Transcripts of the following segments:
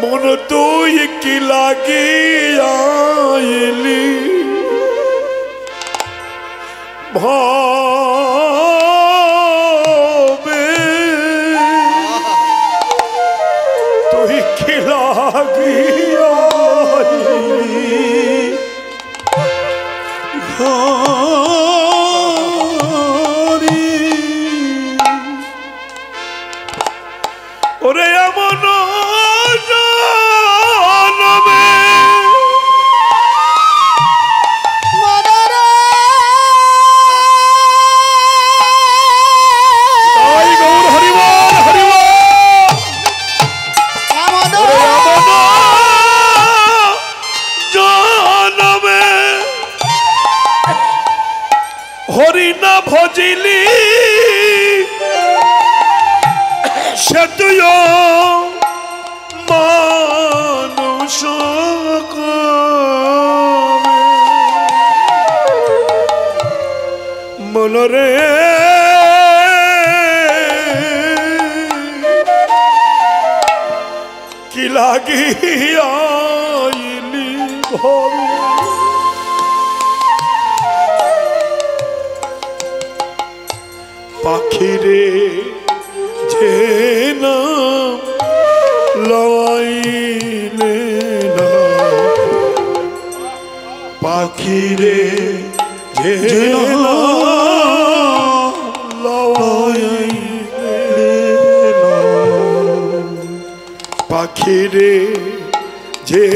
মন তুই কি লাগিয়াইলি ভাবে তুই কি লাগিয়াইলি ওরে এমন হরিনা ভজিলি সে তুই মানুষ মনরে কি লাগিয়াইলি ভবে পাখিরে যে নাম লওয়াইলে না পাখিরে যে নাম লওয়াইলে না পাখিরে যে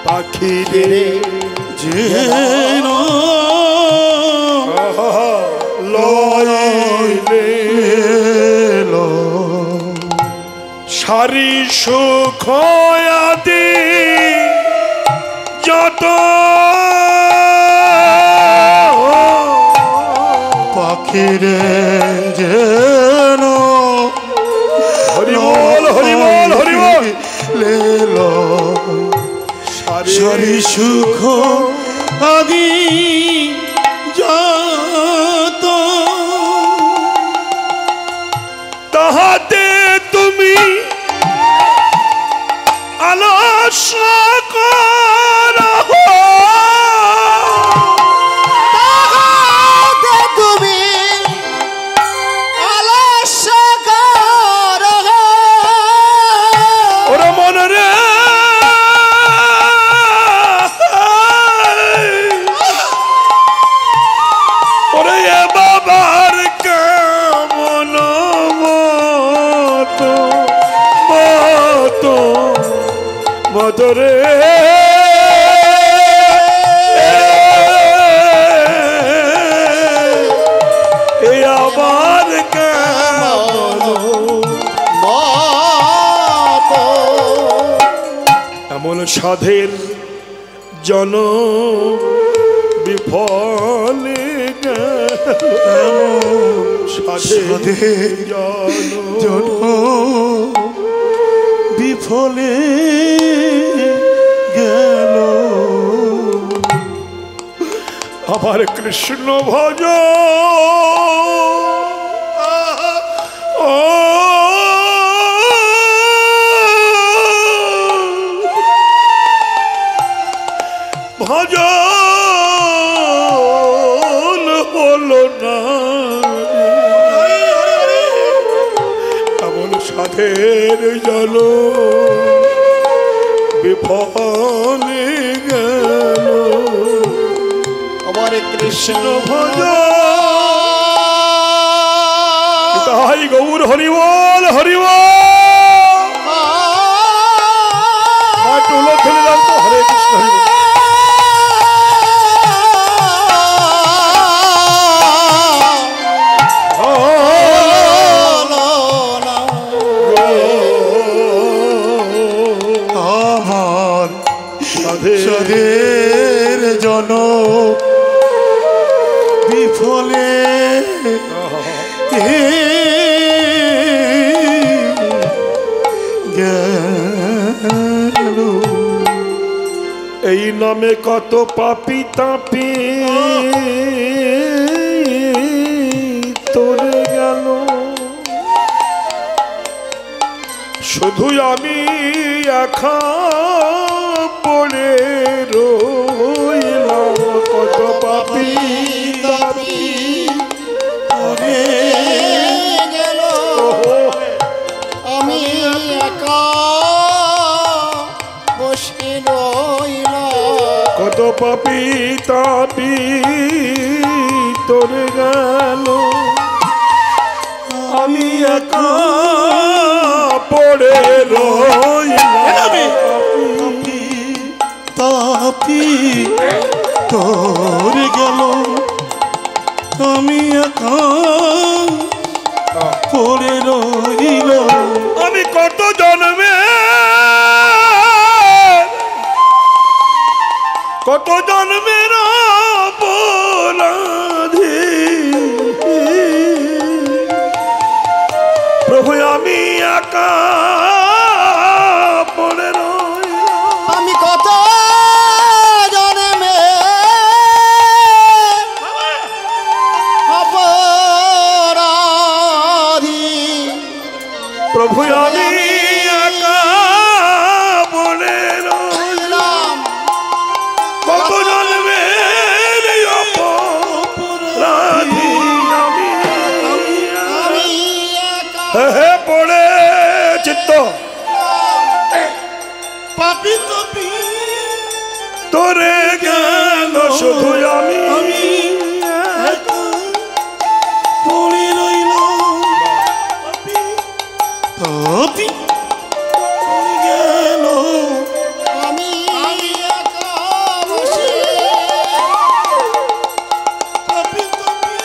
পাখিরে যেন লইলে সারি সুখ আদি যত পাখিরে যেন হরিবল হরিবল হরিবল লেল সারি সুখ আদি যত তাহাতে তুমি আলস করো তাহাতে তুমি আলস করো ওরে মনরে বাবার কেমন মতো মতো মতরে এ আবার কেমন মতো এমন সাধের জন বিফলে জন বিফলে গেল আবার কৃষ্ণ ভজ ভজ হলো না এমন সাধের জল বিফলে গেল আমার কৃষ্ণ ভজ তাই গৌর হরিবল হরিবল টোলো ফেলে রাখতো হরে কৃষ্ণ হরিবল সাধের জন বিফলে এই নামে কত পাপি তাপি তোরে গেল, শুধু আমি একা পড়ে রইলাম। কত পাপি তাপি তোরে গেল, আমি একা বসে রইলাম। কত পাপি তাপি তোরে গেল, আমি একা পড়ে রইলাম। তাপি তোর গেল, আমি একা পড়ে রইল। আমি কত জন্মে কত জন্মের অপরাধী, প্রভু আমি একা পড়ে রইলাম। আমি কত জন্মে অপরাধী, প্রভু আমি একা পড়ে রইলাম। কত জন্মের অপরাধী আমি একা হে পড়ে চিত্ত পাপি তাপি তোরে গেল, শুধু আমি একা পড়ে রইল। পাপি তাপি তোর গেল, আমি একা বসে পাপি তাপি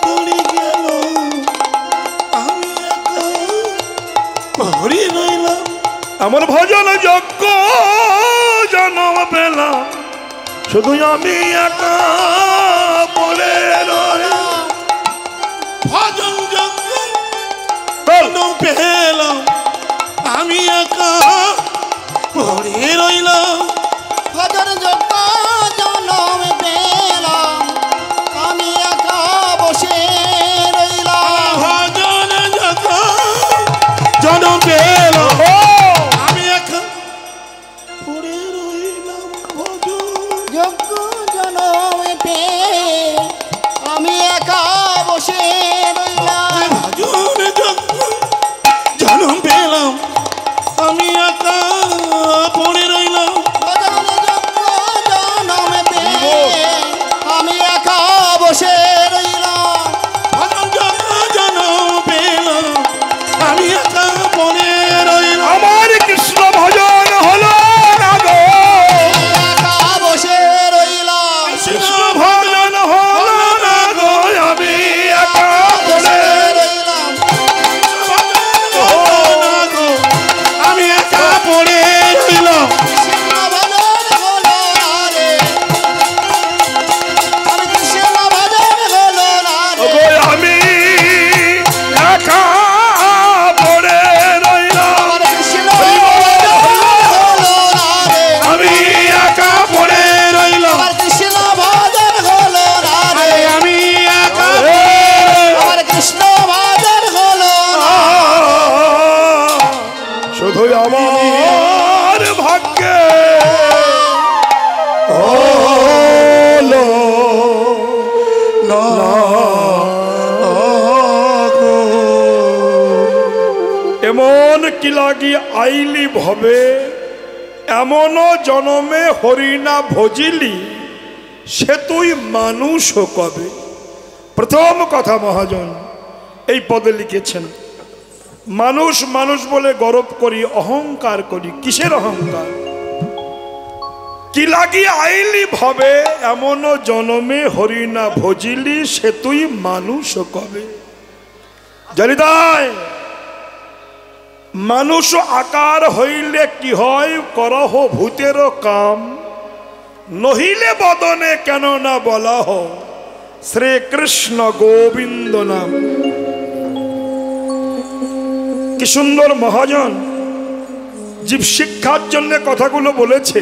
তোর গেল, আমি একা পড়ে রইলাম। আমার ভজন যজ্ঞ জন্ম পেলাম, শুধু আমি একা পড়ে রইলাম। ভজন যজ্ঞ পেলাম, আমি একা পড়ে রইলাম। ভজন যোগ্য জনম পেলাম, আমি একা বসে রইলাম। ভজন যজ্ঞ জনম পেলাম, আমি একা পড়ে রইলাম। ভজন যোগ্য জনম পেয়ে আমি একা বসে রইলাম। ভজন যজ্ঞ জনম পেলাম, আমি একা পড়ে রইলাম। ভজন যোগ্য জনম পেয়ে আমি একা বসে রইলাম। ভজন যজ্ঞ জনম পেলাম, আমি একা পড়ে রইলাম। আমার কৃষ্ণ ভজন হলো না গো, একা বসে রইলাম। কৃষ্ণ ভজন হলো না গো, আমি একা পড়ে রইলাম। আমি একা পড়ে রইলাম। কৃষ্ণ ভজন হলো না রে, আমি কৃষ্ণ ভজন হলো না রে। গো, আমি একা পড়ে রইলাম। আমার কৃষ্ণ ভজন হলো না রে, আমি একা পড়ে রইলাম। আমার কৃষ্ণ ভজন হলো না রে। আমি একা আমার কৃষ্ণ ভজন হলো না। শুধু আমার ভাগ্যে হলো না গো। এমন কি লাগি আইলি ভবে, এমনও জনমে হরিণা ভজিলি, সে তুই মানুষ কবে। প্রথম কথা মহাজন এই পদে লিখেছেন, মানুষ মানুষ বলে গর্ব করি, অহংকার করি। কিসের অহংকার? কি লাগি আইলি ভবে, এমনও জনমে হরিণা ভজিলি, সে তুই মানুষ কবে। জানিদায় মানুষ আকার হইলে কি হয়, করহ ভূতের কাম, নহিলে বদনে কেন না বলা হ শ্রীকৃষ্ণ গোবিন্দ নাম। কি সুন্দর মহাজন জীব শিক্ষার জন্য কথাগুলো বলেছে।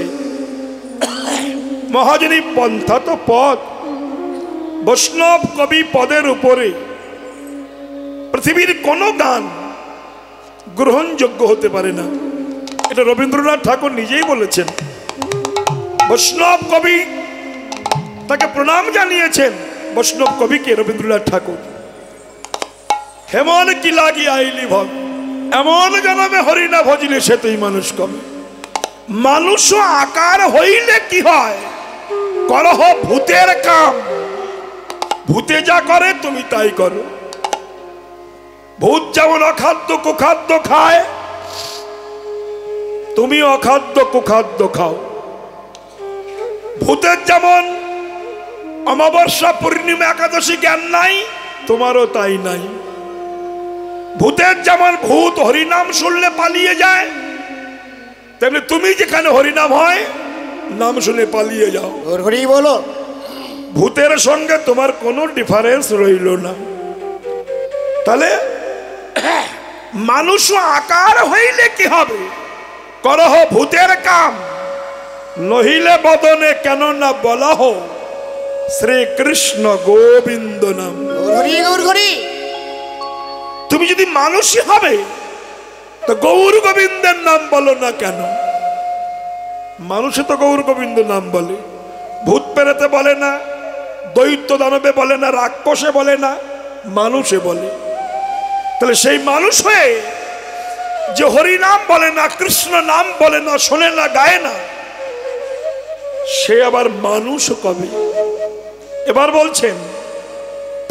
মহাজনী পন্থা তো পদ, বৈষ্ণব কবি পদের উপরে পৃথিবীর কোনো গান গ্রহণযোগ্য হতে পারে না। এটা রবীন্দ্রনাথ ঠাকুর নিজেই বলেছেন। বৈষ্ণব কবি তাকে প্রণাম জানিয়েছেন, বৈষ্ণব কবিকে রবীন্দ্রনাথ ঠাকুর। হেমন কি লাগি আইলি ভগ, এমন জনমে হরিনা ভজিলে সে তুই মানুষ কবে। মানুষ আকার হইলে কি হয়, করহ ভূতের কাম। ভূতে যা করে তুমি তাই করো। ভূত যেমন অখাদ্য কুখাদ্য খায়, তুমি অখাদ্য কুখাদ্য খাও। ভূতের যেমন অমাবস্যা পূর্ণিমা একাদশী জ্ঞান নাই, তোমারও তাই নাই। ভূতের যেমন ভূত হরিনাম শুনলে পালিয়ে যায়, তেমনি তুমি যেখানে হরিনাম হয় নাম শুনে পালিয়ে যাও। হরি বলো। ভূতের সঙ্গে তোমার কোনো ডিফারেন্স রইল না। তাহলে মানুষ আকার হইলে কি হবে, করহ ভূতের কাম। নহিলে বদনে কেন না বলা হো শ্রীকৃষ্ণ গোবিন্দ নাম। হরি হরি। তুমি যদি মানুষই হবে তো গৌর গোবিন্দের নাম বলো না কেন? মানুষে তো গৌর গোবিন্দ নাম বলে, ভূত পেরেতে বলে না, দৈত্য দানবে বলে না, রাক্ষসে বলে না, মানুষে বলে। তাহলে সেই মানুষ হয়ে যে হরি নাম বলে না, কৃষ্ণ নাম বলে না, শোনে না, গায় না, সে আবার মানুষ কবে? এবার বলছেন,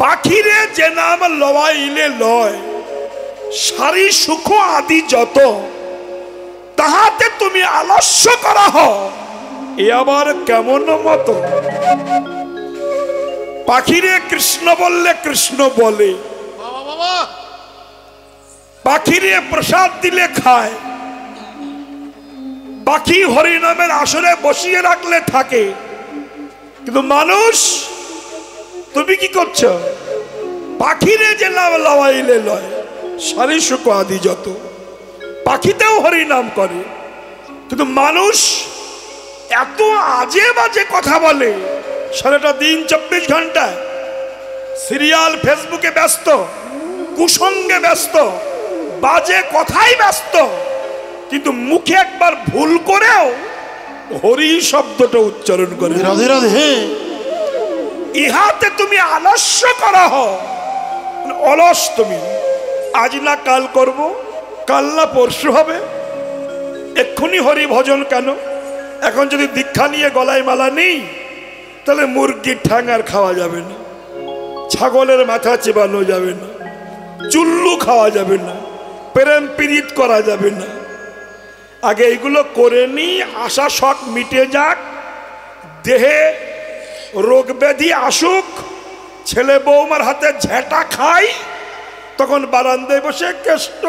পাখিরে যে নাম লওয়াইলে লয়, সারি সুখ আদি যত, তাহাতে তুমি আলস্য করা হও, এ আবার কেমন মত? পাখিরে কৃষ্ণ বললে কৃষ্ণ বলে, পাখিরে প্রসাদ দিলে খায়, পাখি হরি নামের আসরে বসিয়ে রাখলে থাকে। কিন্তু মানুষ তুমি কি করছো? পাখিরে যে নাম লাওয়াইলে লয়, সারি সুখ আদি যত। পাখিতেও হরি নাম করে, কিন্তু মানুষ এত আজে বাজে কথা বলে। সারাটা দিন 24 ঘন্টায় সিরিয়াল, ফেসবুকে ব্যস্ত, কুসঙ্গে ব্যস্ত, বাজে কথাই ব্যস্ত, কিন্তু মুখে একবার ভুল করেও হরি শব্দটা উচ্চারণ করে। রাধে রাধে। ইহাতে তুমি আলস্য করা হও, অলস তুমি। আজ না কাল করব, কাল না পরশু হবে, এক্ষুনি হরি ভজন কেন? এখন যদি দীক্ষা নিয়ে গলায় মালা নেই, তাহলে মুরগির ঠ্যাং আর খাওয়া যাবে না, ছাগলের মাথা চেবানো যাবে না, চুল্লু খাওয়া যাবে না, প্রেম পীড়িত করা যাবে না। আগে এইগুলো করে নি, আশা শখ মিটে যাক, দেহে রোগ ব্যাধি আসুক, ছেলে বৌমার হাতে ঝেঁটা খাই, তখন বারান্দায় বসে কেষ্ট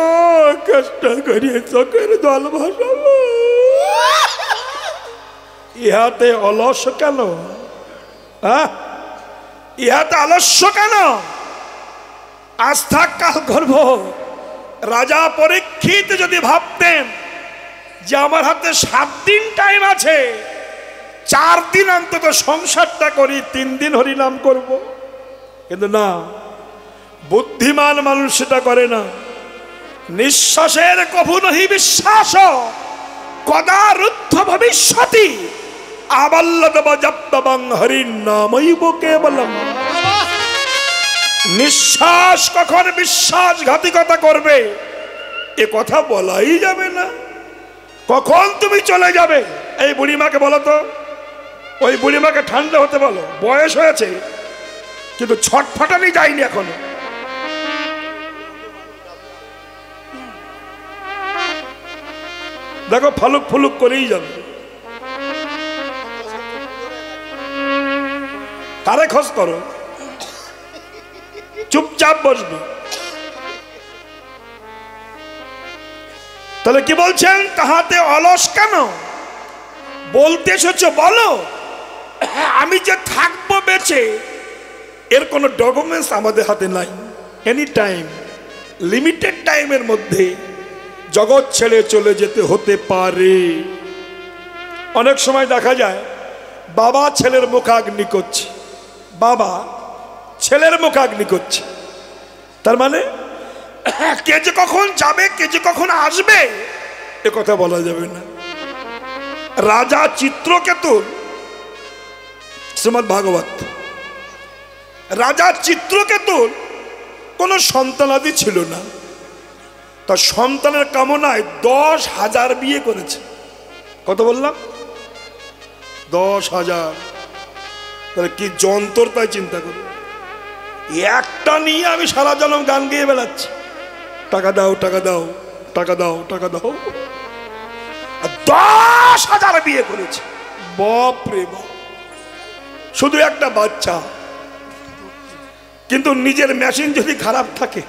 কেষ্ট করিয়ে চোখের জল ভাসাবো। ইহাতে অলস কেন? ইহাতে আলস্য কেন? আজ থাক কাল করব। রাজা পরীক্ষিত যদি ভাবতেন যে আমার হাতে 7 দিন টাইম আছে, 4 দিন অন্তত সংসারটা করি, 3 দিন হরিনাম করব, কিন্তু না, বুদ্ধিমান মানুষ সেটা করে না। নিঃশ্বাসের কভু নহি বিশ্বাস, কদা রুদ্ধ ভবিষ্যতি, আবল্লদব জপ্তবং হরির নামৈব কেবলম। নিঃশ্বাস কখন বিশ্বাসঘাতিকতা করবে এ কথা বলাই যাবে না। কখন তুমি চলে যাবে? এই বুড়িমাকে বলো তো, ওই বুড়িমাকে ঠান্ডা হতে বলো, বয়স হয়েছে কিন্তু ছটফটানি যায়নি এখনো। দেখো ফালুক ফুলুক করেই যাবে। কারে খোঁজ করো, চুপচাপ বসবে। তাহলে কি বলছেন? তাহাতে অলস কেন? বলতে এসেছো বলো। আমি যে থাকবো বেঁচে, এর কোনো ডকুমেন্টস আমাদের হাতে নাই। এনি টাইম, লিমিটেড টাইমের মধ্যে জগৎ ছেড়ে চলে যেতে হতে পারে। অনেক সময় দেখা যায় বাবা ছেলের মুখাগ্নি করছে, বাবা ছেলের মুখাগ্নি করছে। তার মানে কে যে কখন যাবে, কে যে কখন আসবে, এ কথা বলা যাবে না। রাজা চিত্রকেতুর, শ্রীমদ্ ভাগবত, রাজা চিত্রকেতুর কোনো সন্তানাদি ছিল না। তার সন্তানের কামনায় 10,000 বিয়ে করেছে। কত বললাম? 10,000। তাহলে কি যন্ত্র, তাই চিন্তা করি। একটা নিয়ে আমি সারা জনম গান গেয়ে বেড়াচ্ছি, টাকা দাও টাকা দাও টাকা দাও টাকা দাও। 10,000 বিয়ে করেছে। বাপ রে বাপ, শুধু একটা বাচ্চা। কিন্তু নিজের মেশিন যদি খারাপ থাকে,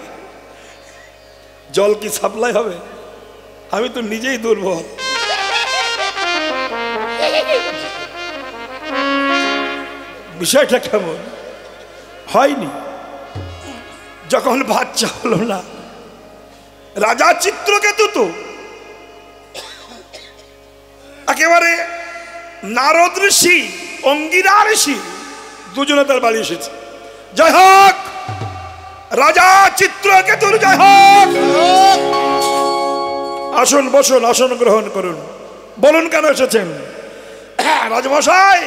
জল কি সাপ্লাই হবে? আমি তো নিজেই দুর্বল। বিষয়টা কেমন হয়নি? যখন বাচ্চা হলো না, রাজা চিত্রকেতু তো একেবারে নারদ ঋষি, অঙ্গিরা ঋষি দুজনে তার বাড়ি এসেছে। জয় হোক রাজা চিত্রকেতুর, জয় হোক। আসুন, বসুন, আসন গ্রহণ করুন। বলুন কেন এসেছেন? রাজমশাই,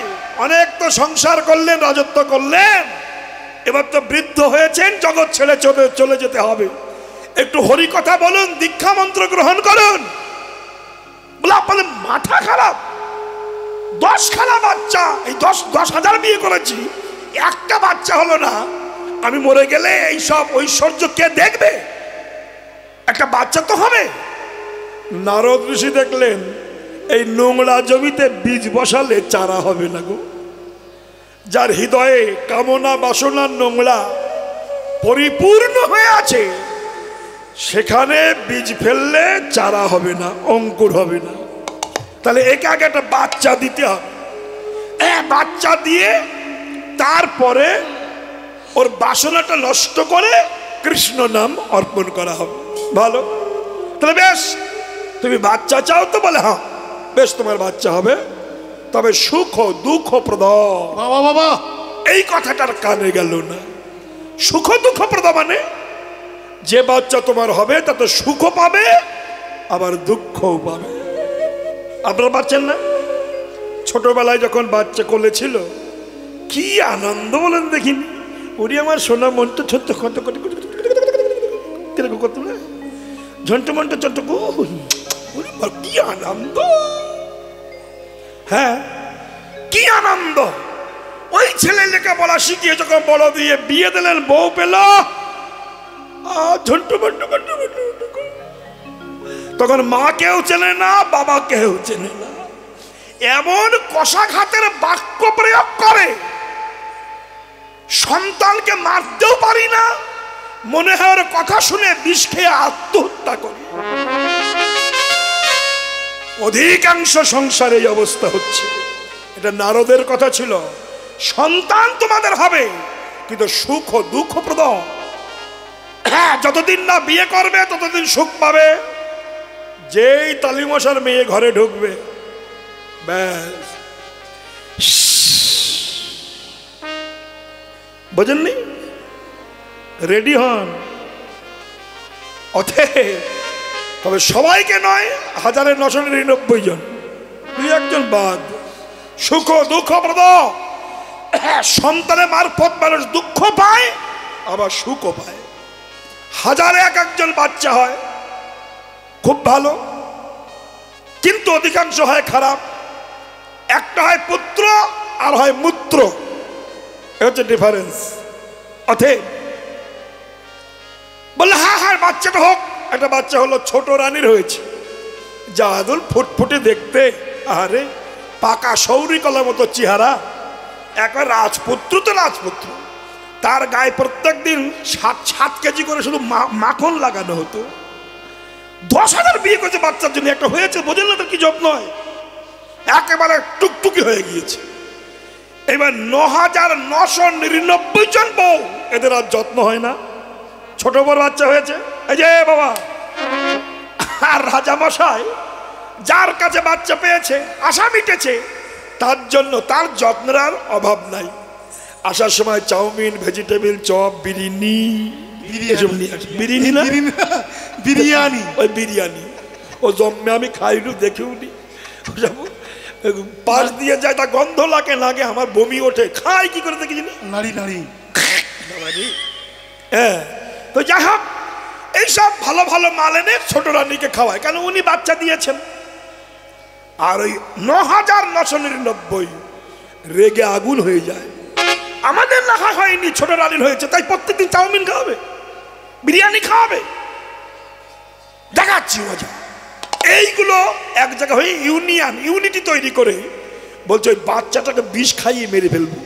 অনেক তো সংসার করলেন, রাজত্ব করলেন, এবার তো বৃদ্ধ হয়েছেন, জগৎ ছেড়ে চলে যেতে হবে। একটু হরি কথা বলুন, দীক্ষা মন্ত্র গ্রহণ করুন। বলে আপনাদের মাথা খারাপ? 10খানা বাচ্চা, এই 10,000 বিয়ে করেছি, একটা বাচ্চা হলো না। আমি মরে গেলে এই সব ঐশ্বর্য কে দেখবে? একটা বাচ্চা তো হবে। নারদ ঋষি দেখলেন এই নোংরা জমিতে বীজ বসালে চারা হবে না গো। যার হৃদয়ে কামনা বাসনার নোংরা পরিপূর্ণ হয়ে আছে, সেখানে বীজ ফেললে চারা হবে না, অঙ্কুর হবে না। তাহলে একে আগে একটা বাচ্চা দিতে হবে। বাচ্চা দিয়ে তারপরে ওর বাসনাটা নষ্ট করে কৃষ্ণ নাম অর্পণ করা হবে। ভালো, তাহলে বেশ, তুমি বাচ্চা চাও তো? বলে হ্যাঁ, বেশ, তোমার বাচ্চা হবে, তবে সুখ দুঃখ প্রদ। বাবা বাবা, এই কথাটার কানে গেল না। সুখ দুঃখ প্রদ মানে যে বাচ্চা তোমার হবে তাতে সুখ পাবে, আবার দুঃখও পাবে। আপনারা পাচ্ছেন না? ছোটবেলায় যখন বাচ্চা কোলে ছিল, কি আনন্দ বলেন দেখিনি। ওরে আমার সোনা মনটা ছোট্ট কত কত না, ঝন্টু মন্টু ছোট্ট, কি আনন্দ। হ্যাঁ, কি আনন্দ। ওই ছেলে লেখাপড়া শিখিয়ে যখন বড় দিয়ে বিয়ে দিলেন, বউ পেল, ঝন্টু মন্টু, তখন মা কেউ চেনে না, বাবা কেউ চেনে না। এমন কষাঘাতের বাক্য প্রয়োগ করে, সন্তানকে মারতেও পারি না, মনে হয় ওর কথা শুনে বিষ খেয়ে আত্মহত্যা করি। অধিকাংশ সংসারে এই অবস্থা হচ্ছে। এটা নারদের কথা ছিল। সন্তান তোমাদের হবে, কিন্তু সুখ ও দুঃখ প্রদ। হ্যাঁ, যতদিন না বিয়ে করবে ততদিন সুখ পাবে। যেই তালিমশার মেয়ে ঘরে ঢুকবে, ব্যাস, বোঝেননি? রেডি হন। তবে সবাইকে নয়, 1999 জন, 2-1 বাদ। সুখ দুঃখ প্রদ। সন্তানের মারফত মানুষ দুঃখ পায়, আবার সুখও পায়। 1001 বাচ্চা হয়, খুব ভালো, কিন্তু অধিকাংশ হয় খারাপ। একটা হয় পুত্র, আর হয় মূত্র। এ হচ্ছে ডিফারেন্স। বললে হ্যাঁ, বাচ্চাটা হোক। একটা বাচ্চা হলো, ছোট রানীর হয়েছে, জাদুল ফুটফুটে দেখতে, আরে পাকা সৌরি কলার মতো চেহারা, একবার রাজপুত্র তো রাজপুত্র। তার গায়ে প্রত্যেক দিন 7 কেজি করে শুধু মাখন লাগানো হতো। 10,000 বিয়ে করেছে বাচ্চার জন্য, একটা হয়েছে, বোঝেন না কি যত্ন হয়, একেবারে টুকটুকি হয়ে গিয়েছে। এবার 9,999 জন বউ, এদের আর যত্ন হয় না। ছোট বড় বাচ্চা হয়েছে, এই যে বাবা। আর রাজামশাই যার কাছে বাচ্চা পেয়েছে, আশা মিটেছে, তার জন্য তার যত্নের আর অভাব নাই। আসার সময় চাউমিন, ভেজিটেবিল, চপ, বিরিয়ানি এসব নিয়ে আসে। বিরিয়ানি না, বিরিয়ানি, ওই বিরিয়ানি ও জন্মে আমি খাইনি, দেখেও নি। পাশ দিয়ে যায়, তা গন্ধ লাগে লাগে, আমার বমি ওঠে। খাই কি করে দেখি জানি, নাড়ি নাড়ি। হ্যাঁ, তো যাই হোক, এইসব ভালো ভালো মাল এনে ছোট রানীকে খাওয়ায়, কেন উনি বাচ্চা দিয়েছেন। আর ওই ৯,৯৯৯ রেগে আগুন হয়ে যায়। আমাদের লেখা হয়নি, ছোট রানীর হয়েছে, তাই প্রত্যেকদিন চাউমিন খাওয়াবে, বিরিয়ানি খাওয়াবে। দেখাচ্ছি মজা। এইগুলো এক জায়গায় হয়ে ইউনিটি তৈরি করে বলছে ওই বাচ্চাটাকে বিষ খাইয়ে মেরে ফেলবো।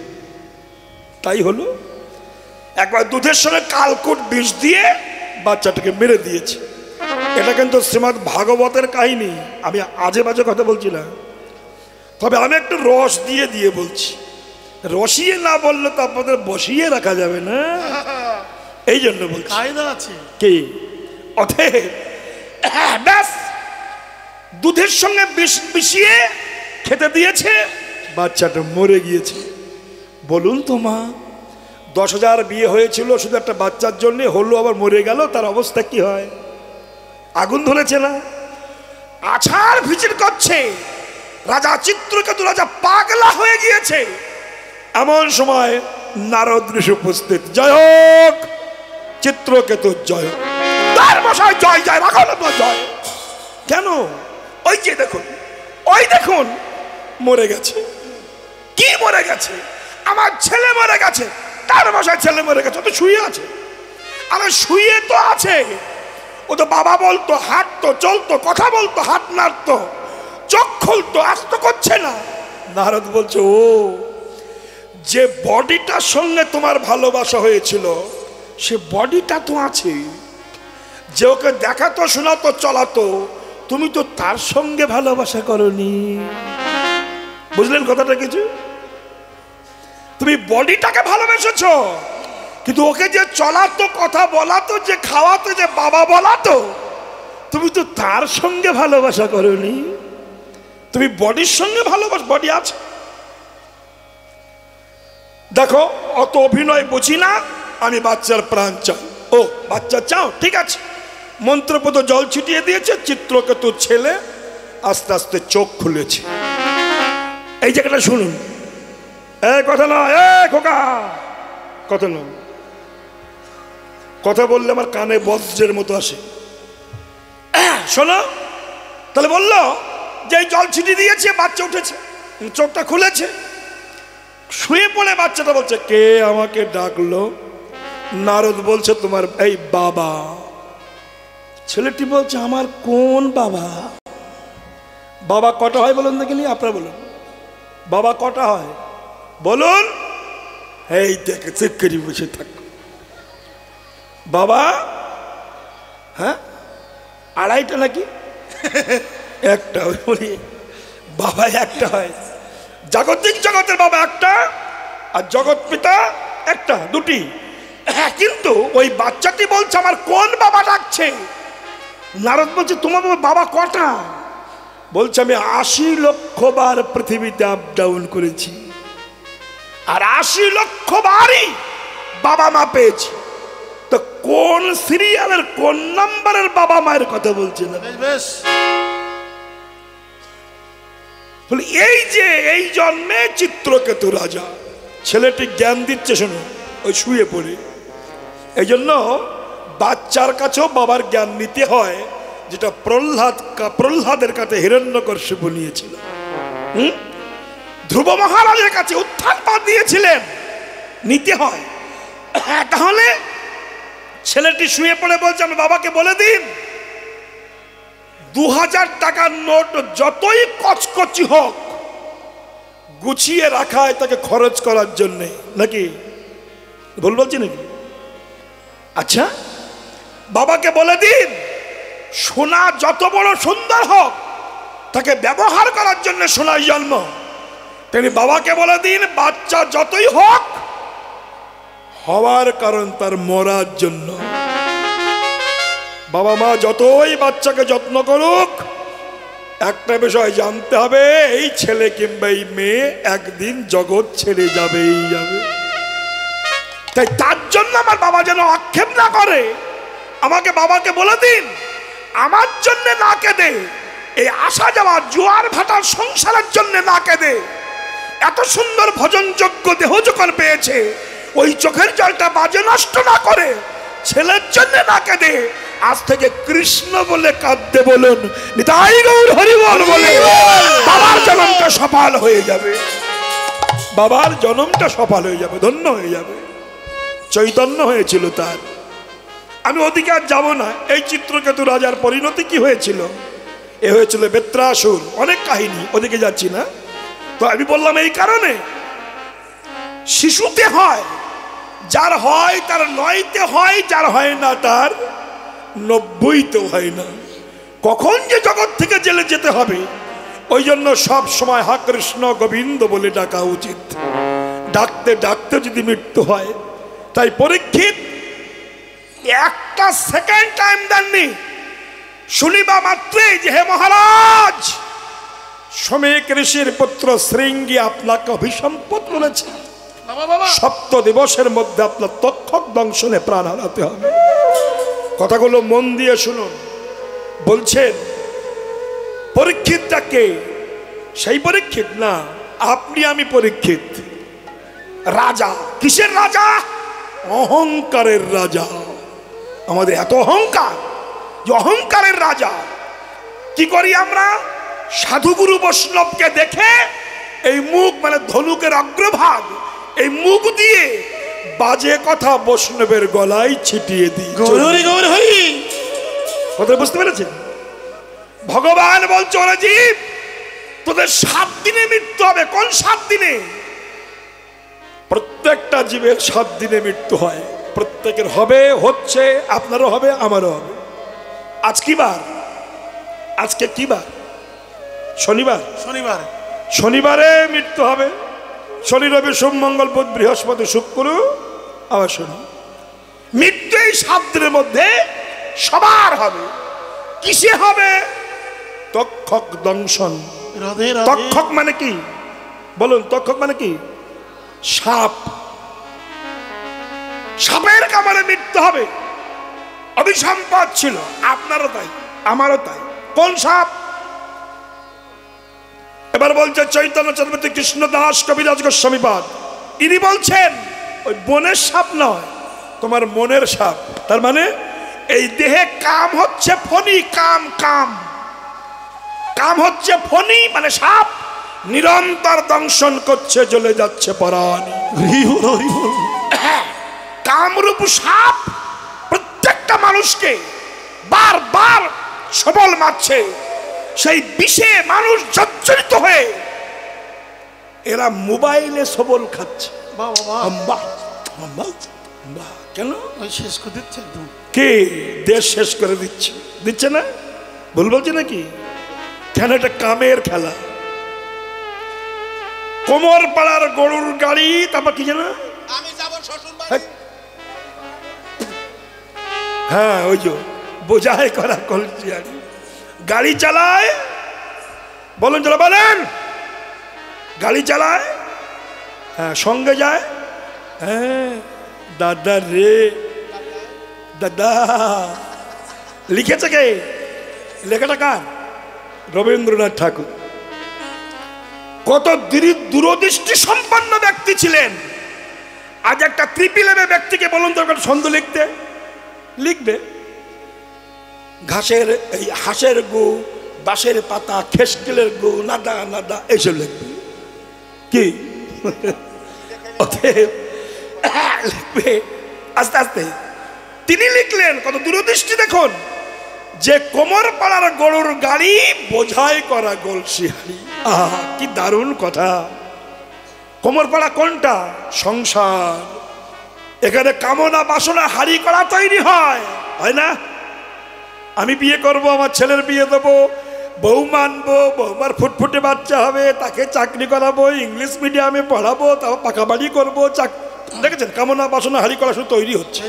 তাই হলো, একবার দুধের সঙ্গে কালকুট বিষ দিয়ে বাচ্চাটাকে মেরে দিয়েছে। এটা কিন্তু শ্রীমদ্ ভাগবতের কাহিনী, আমি আজে বাজে কথা বলছি না। তবে আমি একটু রস দিয়ে দিয়ে বলছি, রসিয়ে না বললে তো আপনাদের বসিয়ে রাখা যাবে না, এই জন্য বলছি। কায়দা আছে কি অতএব ব্যাস দুধের সঙ্গে বিষ মিশিয়ে খেতে দিয়েছে, বাচ্চাটা মরে গিয়েছে। বলুন তো মা, 10,000 বিয়ে হয়েছিল শুধু একটা বাচ্চার জন্য, হলো আবার মরে গেল, তার অবস্থা কি হয়? আগুন ধরেছে না? আছাড় ভিজির করছে। রাজা চিত্রকেতু রাজা পাগলা হয়ে গিয়েছে। এমন সময় নারদ ঋষি উপস্থিত। জয় হোক চিত্রকেতু, জয় হোক, তার মশাই জয় জয়, রাখো জয়। কেন? ওই যে দেখুন, ওই দেখুন মরে গেছে। কি মরে গেছে? আমার ছেলে মরে গেছে। তার মশাই ছেলে মরে গেছে, ও তো শুয়ে আছে। আরে শুয়ে তো আছে, ও তো বাবা বলতো, হাঁটতো, চলতো, কথা বলতো, হাত নাড়তো, চোখ খুলতো, আজ তো করছে না। নারদ বলছে, ও যে বডিটার সঙ্গে তোমার ভালোবাসা হয়েছিল সে বডিটা তো আছে, যে ওকে দেখাতো, শোনাতো, চলাতো, তুমি তো তার সঙ্গে ভালোবাসা করনি। বুঝলেন কথাটা কিছু? তুমি বডিটাকে ভালোবেসেছ, কিন্তু ওকে যে চলাতো, কথা বলাতো, যে খাওয়াতো, যে বাবা বলাতো, তুমি তো তার সঙ্গে ভালোবাসা করনি। তুমি বডির সঙ্গে ভালোবাসা, বডি আছে। দেখো, অত অভিনয় বুঝি না, আমি বাচ্চার প্রাণ চাই। ও বাচ্চা চাও, ঠিক আছে। মন্ত্রপদ জল ছিটিয়ে দিয়েছে, চিত্রকেতুর ছেলে আস্তে আস্তে চোখ খুলেছে। এই জায়গাটা শুনুন, কথা নয়, খোকা কথা নয়, কথা বললে আমার কানে বজ্রের মতো আসে। শোনো, তাহলে বললো যে জল ছিটিয়ে দিয়েছে, বাচ্চা উঠেছে, চোখটা খুলেছে, শুয়ে পড়ে বাচ্চাটা বলছে, কে আমাকে ডাকলো? নারদ বলছে, তোমার এই বাবা। ছেলেটি বলছে, আমার কোন বাবা? বাবা কটা হয় বলুন দেখিনি, আপনারা বলুন, বাবা কটা হয় বলুন? এই দেখে চেক করে বসে থাক বাবা। হ্যাঁ, আড়াইটা নাকি একটা? বলি বাবা একটা হয়, জাগতিক জগতের বাবা একটা, আর জগৎ পিতা একটা, দুটি। হ্যাঁ, কিন্তু ওই বাচ্চাটি বলছে, আমার কোন বাবা ডাকছে? নারদ বলছে, তোমার বাবা কটা? বলছে, আমি 80 লক্ষ বার পৃথিবীতে আপ ডাউন করেছি, আর 80 লক্ষ বারই বাবা মা পেয়েছি। তো কোন সিরিয়ালের কোন নাম্বারের বাবা মায়ের কথা বলছে না? বেশ, এই যে এই জন্মে চিত্রকেতু রাজা, ছেলেটি জ্ঞান দিচ্ছে, শোনো, ওই শুয়ে পড়ে। এই জন্য বাচ্চার কাছেও বাবার জ্ঞান নিতে হয়, যেটা প্রহ্লাদের কাছে হিরণ্যকশিপু নিয়েছিল। ধ্রুব মহারাজের কাছে উত্থানপাদ দিয়েছিলেন, নিতে হয়। তাহলে ছেলেটি শুয়ে পড়ে বলছে, আমি বাবাকে বলে দিন 2000 টাকার নোট যতই কচকচি হোক গুছিয়ে রাখা হয় তাকে খরচ করার জন্যে, নাকি ভুল বলছি নাকি? আচ্ছা, বাবাকে বলে দিন সোনা যত বড় সুন্দর হোক তাকে ব্যবহার করার জন্য সোনার জন্ম। তিনি বাবাকে বলে দিন বাচ্চা যতই হোক হওয়ার কারণ তার মরার জন্য। বাবা মা যতই বাচ্চাকে যত্ন করুক, একটা বিষয় জানতে হবে, এই ছেলে কিংবা এই মেয়ে একদিন জগৎ ছেড়ে যাবেই যাবে। তাই তার জন্য আমার বাবা যেন আক্ষেপ না করে। আমাকে বাবাকে বলে দিন আমার জন্য না কেঁদে, এই আসা যাওয়া জোয়ার ভাটার সংসারের জন্য না কেঁদে, এত সুন্দর ভজনযোগ্য দেহ যখন পেয়েছে ওই চোখের জলটা বাজে নষ্ট না করে ছেলের জন্য না কেঁদে আজ থেকে কৃষ্ণ বলে কাঁদতে বলুন, নিতাই গৌর হরি বল বলে বাবার জন্মটা সফল হয়ে যাবে। বাবার জন্মটা সফল হয়ে যাবে, ধন্য হয়ে যাবে। চৈতন্য হয়েছিল তার। আমি ওদিকে আর যাবো না। এই চিত্রকেতু রাজার পরিণতি কি হয়েছিল? এ হয়েছিল বেত্রাসুর, অনেক কাহিনী, ওদিকে যাচ্ছি না। তো আমি বললাম এই কারণে শিশুতে হয়, যার হয় তার 9তে হয়, যার হয় না তার 90তেও হয় না। কখন যে জগৎ থেকে জেলে যেতে হবে ওই জন্য সব সময় হা কৃষ্ণ গোবিন্দ বলে ডাকা উচিত। ডাকতে ডাকতে যদি মৃত্যু হয়, তাই পরীক্ষিত একটা সেকেন্ড টাইম দেননি। শুনিবা মাত্রই যে হে মহারাজ, শ্রমিক ঋষির পুত্র শৃঙ্গী আপনাকে অভিসম্পদ করেছে, সপ্ত দিবসের মধ্যে আপনার তক্ষক দংশনে প্রাণ হারাতে হবে। কথাগুলো মন দিয়ে শুনুন। বলছেন পরীক্ষিতটাকে, সেই পরীক্ষিত না, আপনি আমি পরীক্ষিত। রাজা, কিসের রাজা? অহংকারের রাজা। আমাদের এত অহংকার যে অহংকারের রাজা। কি করি আমরা? সাধুগুরু বৈষ্ণবকে দেখে এই মুখ, মানে ধনুকের অগ্রভাগ, এই মুখ দিয়ে বাজে কথা বৈষ্ণবের গলায় ছিটিয়ে দিই। কথা বুঝতে পেরেছেন? ভগবান বলছে ওরে জীব, তোদের 7 দিনে মৃত্যু হবে। কোন 7 দিনে? প্রত্যেকটা জীবের 7 দিনে মৃত্যু হয়। প্রত্যেকের হবে, হচ্ছে, আপনারও হবে, আমারও হবে। আজ কি বার? আজকে কি বার? শনিবার। শনিবার, শনিবারে মৃত্যু হবে। শনি রবি সোম মঙ্গল বুধ বৃহস্পতি শুক্র, আবার শনি। মৃত্যু এই 7 দিনের মধ্যে সবার হবে। কিসে হবে? তক্ষক দংশন। রাধে রাধে। তক্ষক মানে কি বলুন? তক্ষক মানে কি? সাপ। সাপের কামড়ে মৃত্যু হবে। অভিসম্পদ ছিল, আপনারও তাই, আমারও তাই। কোন সাপ? এবার বলছে চৈতন্য চন্দ্রপতি কৃষ্ণ দাস কবিরাজ গোস্বামীপাদ, ইনি বলছেন ওই বনের সাপ নয়, তোমার মনের সাপ। তার মানে এই দেহে কাম হচ্ছে ফণি, কাম কাম কাম হচ্ছে ফণি, মানে সাপ নিরন্তর দংশন করছে, জ্বলে যাচ্ছে পরাণ। কামরূপ সাপ প্রত্যেকটা মানুষকে বারবার সবল মারছে। সেই বিষে মানুষ জর্জরিত হয়ে এরা মোবাইলে সবল খাচ্ছে। কেন? শেষ করে দিচ্ছে একদম। কে? দেশ শেষ করে দিচ্ছে। দিচ্ছে না? ভুল বলছে নাকি? কেন? এটা কামের খেলা। কোমর পাড়ার গরুর গাড়ি, তারপর কি জানা? আমি যাব শ্বশুর বাড়ি। হ্যাঁ, ওই যে বোঝাই করা কলসি গাড়ি চালায়। বলুন চলো, বলেন। গাড়ি চালায়, হ্যাঁ, সঙ্গে যায়। হ্যাঁ, দাদা রে দাদা। লিখেছে কে? লেখাটা কার? রবীন্দ্রনাথ ঠাকুর। কত দূরদৃষ্টি সম্পন্ন ব্যক্তি ছিলেন। আজ একটা ত্রিপিলের ব্যক্তিকে বলুন তো ছন্দ লিখতে, লিখবে? ঘাসের, এই হাঁসের গু, বাঁশের পাতা, খেসকেলের গু, নাদা নাদা, এইসব লিখবে কি? লিখবে আস্তে আস্তে। তিনি লিখলেন, কত দূরদৃষ্টি দেখুন, যে কোমর পাড়ার গরুর গাড়ি, বোঝাই করা গলসিহারি। আহা, কি দারুণ কথা। কোমর পাড়া কোনটা? সংসার। এখানে কামনা বাসনা হারি করা তৈরি হয়, হয় না? আমি বিয়ে করব, আমার ছেলের বিয়ে দেবো, বউ মানবো, বউমার ফুটফুটে বাচ্চা হবে, তাকে চাকরি করাবো, ইংলিশ মিডিয়ামে পড়াবো, তারপর পাকা বাড়ি করবো। দেখেছেন কামনা বাসনা হারি করা শুধু তৈরি হচ্ছে।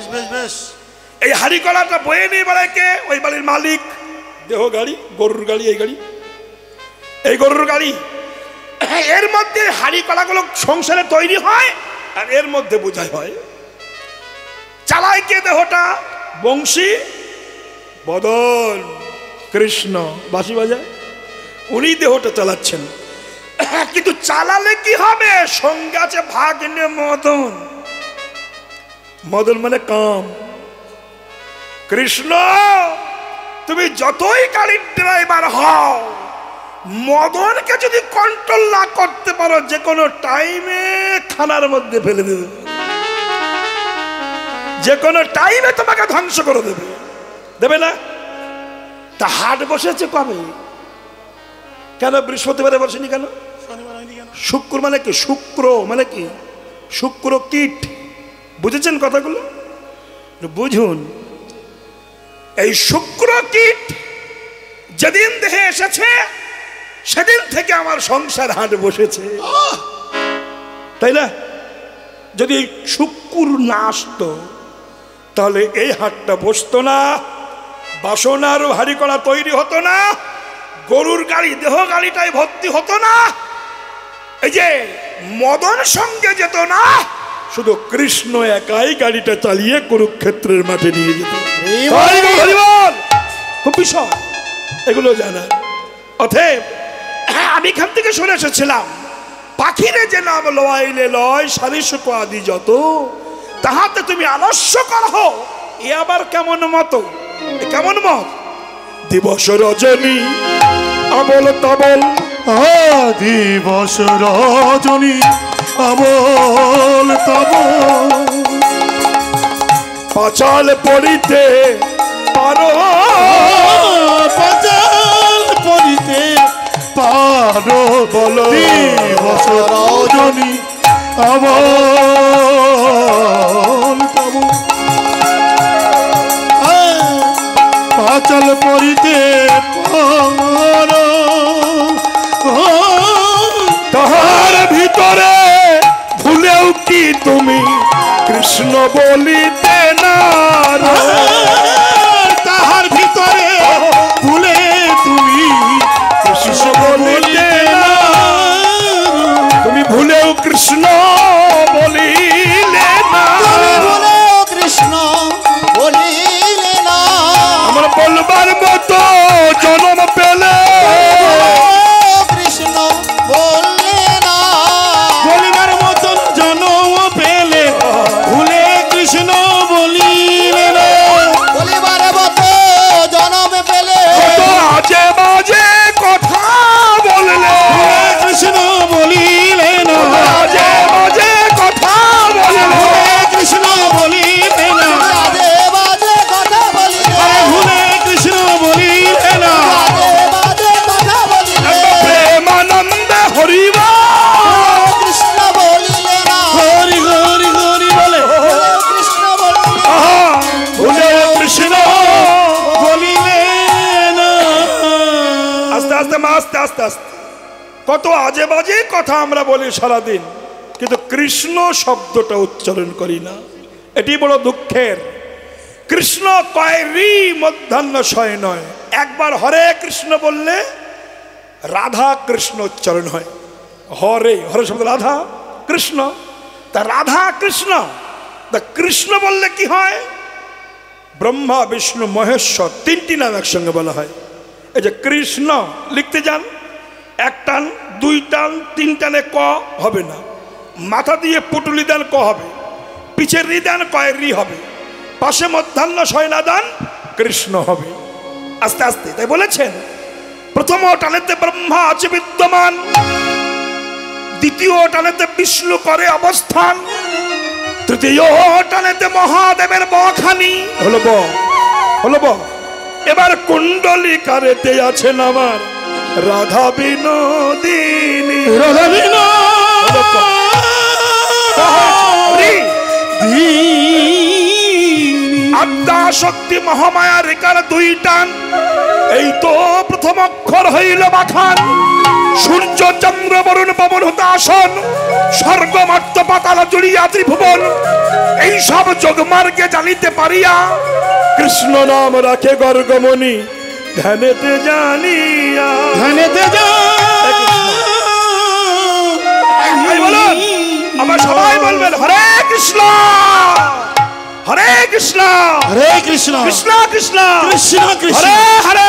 এই হারি করাটা বয়ে নিয়ে বেড়ায় কে? ওই বাড়ির মালিক। দেহ গাড়ি, গরুর গাড়ি, এই গাড়ি। এই গরুর গাড়ি, এর মধ্যে হাড়ি কলাগুলো সংসারে তৈরি হয়, আর এর মধ্যে বোঝাই হয়। চালায় কে দেহটা? বংশী বদন কৃষ্ণ বাঁশি বাজায়, উনি দেহটা চালাচ্ছেন। কিন্তু চালালে কি হবে? সঙ্গে আছে ভাগ্নে মদন। মদন মানে কাম। কৃষ্ণ তুমি যতই গাড়ির ড্রাইভার হও, মদনকে যদি কন্ট্রোল না করতে পারো, যে কোনো টাইমে খানার মধ্যে ফেলে দেবে, যে কোনো টাইমে তোমাকে ধ্বংস করে দেবে। দেবে না? তা হাট বসেছে কবে? কেন বৃহস্পতিবারে বসেনি কেন? শুক্র মানে কি? শুক্র মানে কি? শুক্র কীট। বুঝেছেন কথাগুলো? বুঝুন। এই শুক্র কীট যেদিন দেহে এসেছে, সেদিন থেকে আমার সংসার হাট বসেছে, তাই না? যদি শুক্র না আসতো, তাহলে এই হাটটা বসতো না, বাসনার ভারী করা তৈরি হতো না, গরুর গাড়ি দেহ গাড়িটাই ভর্তি হতো না, এই যে মদন সঙ্গে যেত না, শুধু কৃষ্ণ একাই গাড়িটা চালিয়ে কুরুক্ষেত্রের মাঠে নিয়ে যেত। খুব বিষয় এগুলো জানা। অতএব আমি এখান থেকে শুনে এসেছিলাম, পাখিরে যে নাম লওয়াইলে লয় সারিসুক আদি যত, তাহাতে তুমি আলস্য করো, এ আবার কেমন মত? কেমন মত? দিবস রজনী আবল তাবল, দিবস রজনী আবল তাবল, পাঁচাল পড়িতে পারো, পাঁচাল পড়িতে পারো, বলো দিবস রজনী আবল তাবল, পাঁচাল পড়িতে পারো, তাহার ভিতরে ভুলেও কি তুমি কৃষ্ণ বলিতে না? তাহার ভিতরে ভুলে তুমি কৃষ্ণ বলিতে না, তুমি ভুলেও কৃষ্ণ বলিলে না, কৃষ্ণ বলিলে না, আমার বলবার মতো জন্ম পেলে কৃষ্ণ বললে না, বলিবার মতন জন্ম পেলে ভুলে কৃষ্ণ বলিলে না, বলিবার মতো জন্ম পেলে আজে বাজে কথা বললে, কৃষ্ণ বলিলে না, আজে বাজে কথা বললে, কৃষ্ণ বলিলে না, বাজে বাজে কথা বলিলে, ভুলে কৃষ্ণ বলিলে না, বাজে কথা বলিলে, প্রেমানন্দ হরিবা কৃষ্ণ বলিলে না, হরি হরি হরি বলে কৃষ্ণ বলিলে ভুলে কৃষ্ণ। বলিলে না। আস্তে আস্তে মা, আস্তে আস্তে আস্তে কত আজে বাজে কথা আমরা বলি সারাদিন, কিন্তু কৃষ্ণ শব্দটা উচ্চারণ করি না। এটি বড় দুঃখের। কৃষ্ণ কয়রি মধ্যাহ্ন শয় নয়, একবার হরে কৃষ্ণ বললে রাধা কৃষ্ণ উচ্চারণ হয়। হরে হরে শব্দ রাধা কৃষ্ণ, তা রাধা কৃষ্ণ, তা কৃষ্ণ বললে কি হয়? ব্রহ্মা বিষ্ণু মহেশ্বর তিনটি নাম একসঙ্গে বলা হয়। এই যে কৃষ্ণ লিখতে যান, এক টান দুই টান তিন টানে ক হবে না, মাথা দিয়ে পুটুলি দেন ক হবে, পিছের রি দেন কয় রি হবে, পাশে মধ্যাহ্ন শয়না দান কৃষ্ণ হবে। আস্তে আস্তে তাই বলেছেন, প্রথম টানেতে ব্রহ্মা আছে বিদ্যমান, দ্বিতীয় টানেতে বিষ্ণু করে অবস্থান, তৃতীয় টানেতে মহাদেবের বখানি হলো ব, হলো ব। এবার কুণ্ডলী কারেতে আছেন আমার রাধা বিনোদিনী, রাধা আদ্যা শক্তি মহামায়া রেখার দুই টান, এই তো প্রথম অক্ষর হইল বাখান। সূর্য চন্দ্র বরুণ পবন হুতাসন, স্বর্গ মর্ত পাতাল জুড়িয়া ত্রিভুবন, এই সব যোগমার্গে জানিতে পারিয়া কৃষ্ণ নাম রাখে গর্গমণি ধ্যানেতে জানিয়া, ধ্যানেতে সবাই বলুন, আবার সবাই বলবেন হরে কৃষ্ণ হরে কৃষ্ণ হরে কৃষ্ণ কৃষ্ণ কৃষ্ণ কৃষ্ণ কৃষ্ণ হরে হরে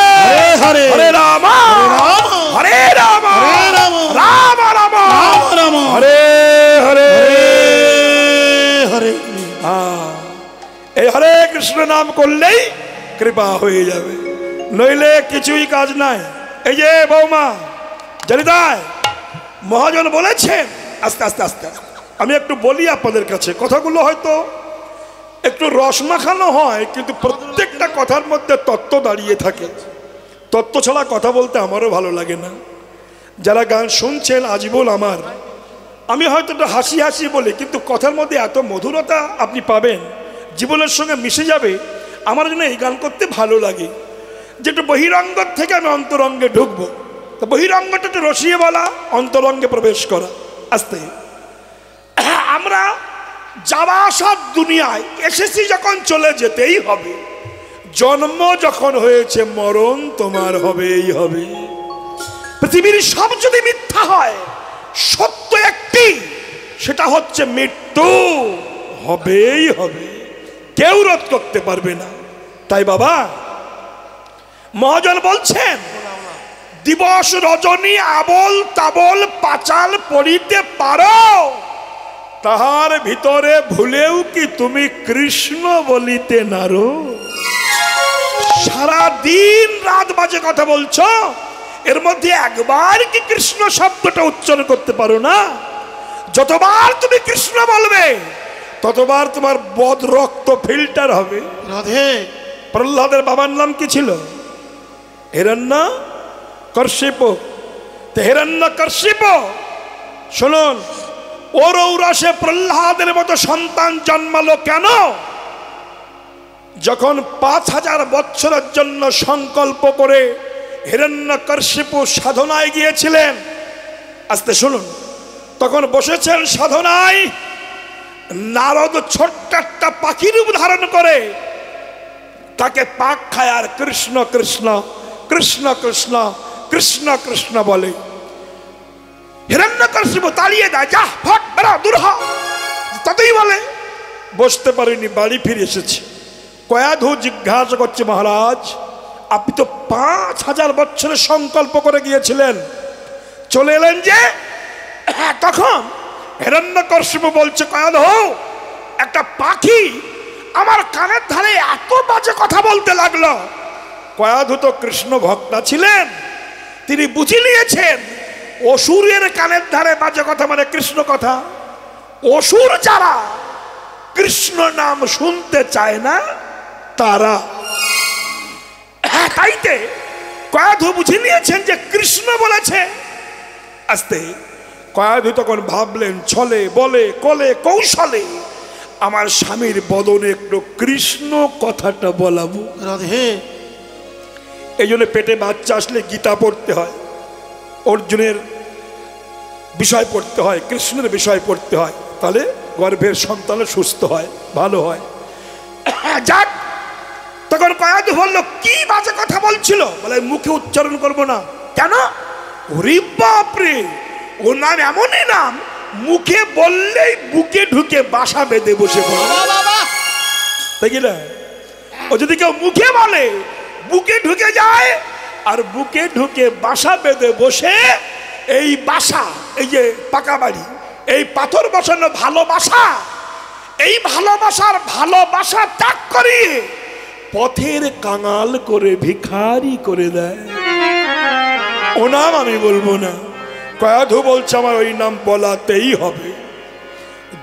হরে হরে হরে রাম হরে রাম হরে রাম রাম রাম রাম রাম হরে হরে হরে এই হরে কৃষ্ণ নাম করলেই কৃপা হয়ে যাবে, নইলে কিছুই কাজ নাই। এই যে বৌমা জরিদায় মহাজন বলেছেন, আস্তে আস্তে আস্তে আমি একটু বলি আপনাদের কাছে, কথাগুলো হয়তো একটু রস মাখানো হয়, কিন্তু প্রত্যেকটা কথার মধ্যে তত্ত্ব দাঁড়িয়ে থাকে। তত্ত্ব ছাড়া কথা বলতে আমারও ভালো লাগে না। যারা গান শুনছেন আজীবন আমার, আমি হয়তো একটু হাসি হাসি বলি, কিন্তু কথার মধ্যে এত মধুরতা আপনি পাবেন, জীবনের সঙ্গে মিশে যাবে। আমার জন্য এই গান করতে ভালো লাগে, যে একটু বহিরঙ্গ থেকে আমি অন্তরঙ্গে ঢুকবো। তো বহিরঙ্গটা একটু রসিয়ে বলা, অন্তরঙ্গে প্রবেশ করা। আস্তে আমরা যাওয়া সব দুনিয়ায় এসেছি, যখন চলে যেতেই হবে। জন্ম যখন হয়েছে মরণ তোমার হবেই হবে। পৃথিবীর সব যদি মিথ্যা হয়, সত্য একটি, সেটা হচ্ছে মৃত্যু হবেই হবে, কেউ রোধ করতে পারবে না। তাই বাবা মহাজন বলছেন, দিবস রজনী আবল তাবল পাঁচাল পড়িতে পারো, তাহার ভিতরে ভুলেও কি তুমি কৃষ্ণ বলিতে নারো। সারা দিন রাত বাজে কথা বলছো, এর মধ্যে একবার কি কৃষ্ণ শব্দটা উচ্চারণ করতে পারো না? যতবার তুমি কৃষ্ণ বলবে, ততবার তোমার বদ রক্ত ফিল্টার হবে। রাধে প্রহ্লাদের বাবার নাম কি ছিল? হিরণ্যকশিপ। তো হিরণ্যকশিপ, শুনুন, ওর ঔরাসে প্রহ্লাদের মতো সন্তান জন্মালো কেন? যখন 5000 বছরের জন্য সংকল্প করে হিরণ্যকশিপু সাধনায় গিয়েছিলেন, আস্তে শুনুন, তখন বসেছেন সাধনায়, নারদ ছোট্ট একটা পাখির রূপ ধারণ করে তাকে পাক খায় আর কৃষ্ণ কৃষ্ণ কৃষ্ণ কৃষ্ণ কৃষ্ণ কৃষ্ণ বলে। হিরণ্যকশিপু তাড়িয়ে দেয়, যা ফট বেরো দূর হ। তাতেই বলে, বসতে পারিনি, বাড়ি ফিরে এসেছি। কয়াধু জিজ্ঞাসা করছে, মহারাজ আপনি তো 5000 বছরের সংকল্প করে গিয়েছিলেন, চলে এলেন যে? তখন হিরণ্যকশিপু বলছে, কয়াধু একটা পাখি আমার কানের ধারে এত বাজে কথা বলতে লাগলো। কয়াধু তো কৃষ্ণ ভক্তা ছিলেন, তিনি বুঝে নিয়েছেন অসুরের কানের ধারে বাজে কথা মানে কৃষ্ণ কথা। অসুর যারা কৃষ্ণ নাম শুনতে চায় না তারা, তাইতে কয়াধু বুঝে নিয়েছেন যে কৃষ্ণ বলেছে। আস্তে কয়াধু তখন ভাবলেন, ছলে বলে কলে কৌশলে আমার স্বামীর বদনে একটু কৃষ্ণ কথাটা বলাবো। রাধে এই জন্য পেটে বাচ্চা আসলে গীতা পড়তে হয়, অর্জুনের বিষয় পড়তে হয়, কৃষ্ণের বিষয় পড়তে হয়, তাহলে গর্ভের সন্তান সুস্থ হয়, ভালো হয়। যাক, তখন কয়াধু বলল, কি বাজে কথা বলছিল? বলে মুখে উচ্চারণ করবো না। কেন? ওরে বাপরে, ও নাম এমনই নাম, মুখে বললেই বুকে ঢুকে বাসা বেঁধে বসে পড়ে, তাই কি না? ও যদি কেউ মুখে বলে বুকে ঢুকে যায়, আর বুকে ঢুকে বাসা বেঁধে বসে, এই বাসা, এই যে পাকা বাড়ি, এই পাথর বসানো ভালোবাসা, এই ভালোবাসার ভালোবাসা ত্যাগ করিয়ে পথের কাঙাল করে ভিখারি করে দেয়। ও নাম আমি বলবো না। কয়াধু বলছে, আমার ওই নাম বলাতেই হবে,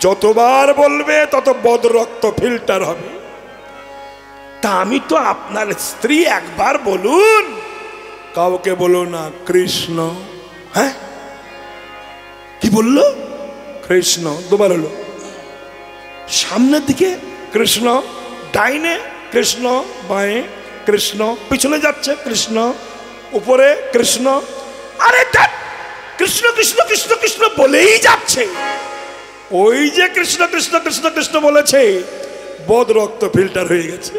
যতবার বলবে তত বদ রক্ত ফিল্টার হবে। তা আমি তো আপনার স্ত্রী, একবার বলুন, কাউকে বলো না কৃষ্ণ। হ্যাঁ, কি বললো? কৃষ্ণ। দুবার হলো, সামনের দিকে কৃষ্ণ, ডাইনে কৃষ্ণ, বাঁয়ে কৃষ্ণ, পিছনে যাচ্ছে কৃষ্ণ, উপরে কৃষ্ণ। আরে কৃষ্ণ কৃষ্ণ কৃষ্ণ কৃষ্ণ বলেই যাচ্ছে। ওই যে কৃষ্ণ কৃষ্ণ কৃষ্ণ কৃষ্ণ বলেছে, বদ রক্ত ফিল্টার হয়ে গেছে।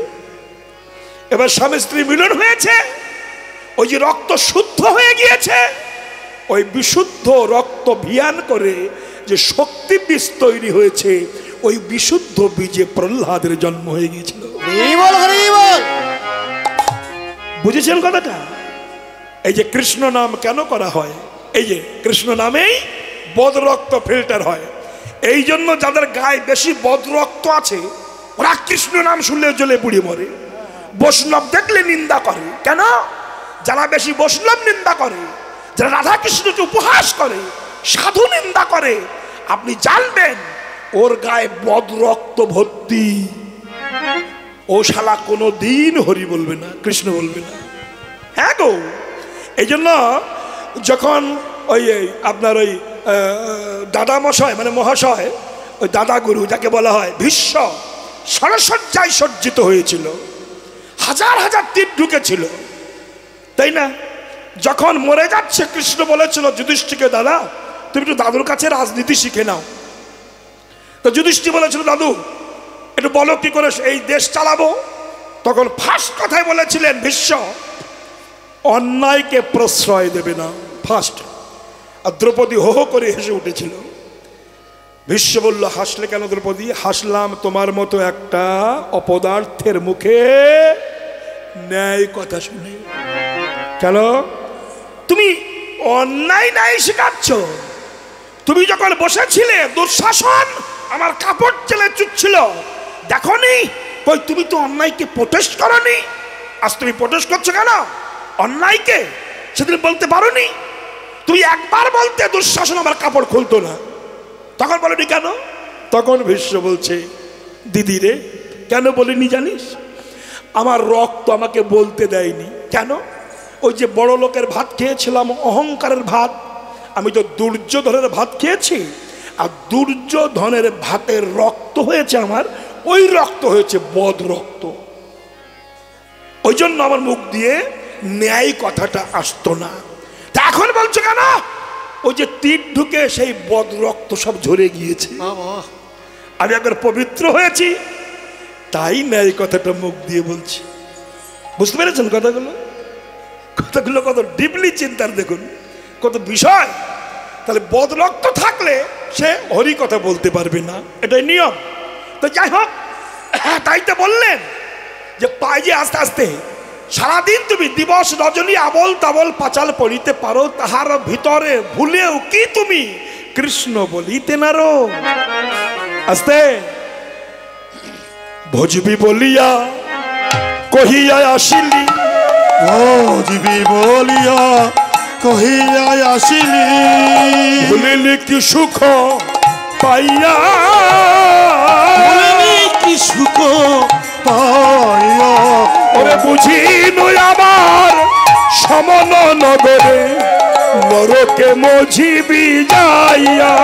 এবার স্বামী স্ত্রী মিলন হয়েছে, ওই যে রক্ত শুদ্ধ হয়ে গিয়েছে, ওই বিশুদ্ধ রক্ত ভিয়ান করে যে শক্তি বীজ তৈরি হয়েছে, ওই বিশুদ্ধ বীজে প্রহ্লাদের জন্ম হয়ে গিয়েছিল। বুঝেছেন কথাটা? এই যে কৃষ্ণ নাম কেন করা হয়, এই যে কৃষ্ণ নামেই বদরক্ত ফিল্টার হয়। এই জন্য যাদের গায়ে বেশি বদরক্ত আছে ওরা কৃষ্ণ নাম শুনলে জ্বলে পুড়ে মরে। বৈষ্ণব দেখলে নিন্দা করে কেন? যারা বেশি বৈষ্ণব নিন্দা করে, যারা রাধা কৃষ্ণকে উপহাস করে, সাধু নিন্দা করে, আপনি জানবেন ওর গায়ে বদরক্ত ভর্তি। ও শালা কোনো দিন হরি বলবে না, কৃষ্ণ বলবে না। হ্যাঁ গো, এই জন্য যখন ওই আপনার ওই দাদা মশাই মানে মহাশয়, ওই দাদা গুরু যাকে বলা হয়, ভীষ্ম সরসজ্জায় সজ্জিত হয়েছিল, হাজার হাজার তীর ঢুকেছিল, তাই না? যখন মরে যাচ্ছে কৃষ্ণ বলেছিল যুধিষ্ঠিরকে, দাদা তুমি একটু দাদুর কাছে রাজনীতি শিখে নাও। তো যুধিষ্ঠির বলেছিল, দাদু একটু বলো কি করে এই দেশ চালাবো। তখন ফার্স্ট কথাই বলেছিলেন ভীষ্ম, অন্যায়কে প্রশ্রয় দেবে না, ফার্স্ট। আর দ্রৌপদী হো হো করে হেসে উঠেছিল। ভীষ্ম বলল, হাসলে কেন দ্রৌপদী? হাসলাম তোমার মতো একটা অপদার্থের মুখে ন্যায় কথা শুনে। কেন? তুমি অন্যায় ন্যায় শেখাচ্ছ। তুমি যখন বসেছিলে দুঃশাসন আমার কাপড় চেলে চুচ্ছিল, দেখো নি? কই তুমি তো অন্যায়কে প্রোটেস্ট করনি, আজ তুমি প্রোটেস্ট করছো কেন অন্যায়কে? সেদিন বলতে পারোনি? তুমি একবার বলতে দুঃশাসন আমার কাপড় খুলতো না, তখন বলনি কেন? তখন ভীষ্ম বলছে, দিদি রে কেন বলিনি জানিস? আমার রক্ত আমাকে বলতে দেয়নি। কেন? ওই যে বড় লোকের ভাত খেয়েছিলাম, অহংকারের ভাত, আমি তো দুর্যোধনের ভাত খেয়েছি, আর দুর্যোধনের ভাতের রক্ত হয়েছে আমার, ওই রক্ত হয়েছে বদ রক্ত। ওই জন্য আমার মুখ দিয়ে ন্যায় কথাটা আসতো না। তা এখন বলছো কেন? ওই যে তীর ঢুকে সেই বদ রক্ত সব ঝরে গিয়েছে, আমি একবার পবিত্র হয়েছি, তাই ন্যায় কথাটা মুখ দিয়ে বলছি। বুঝতে পেরেছেন কথাগুলো? কথাগুলো কত ডিপলি চিন্তার, দেখুন কত বিষয়। তাহলে বদ রক্ত থাকলে সে হরি কথা বলতে পারবে না, এটাই নিয়ম। তো যাই হোক, তাই তো বললেন যে পাই যে আস্তে আস্তে সারাদিন তুমি দিবস রজনী আবল তাবল পাঁচাল পড়িতে পারো, তাহার ভিতরে ভুলেও কি তুমি কৃষ্ণ বলিতে নারো। আস্তে ভজবি বলিয়া কহিয়া আসিলি, ভজবি বলিয়া কহিয়া আসিলি, ভুলিলি কি সুখ পাইয়া, ভুলিলি কি সুখ পাইয়া, ওরে বুঝি নই আমার সমন নগরে নরকে মজিবি যাইয়া।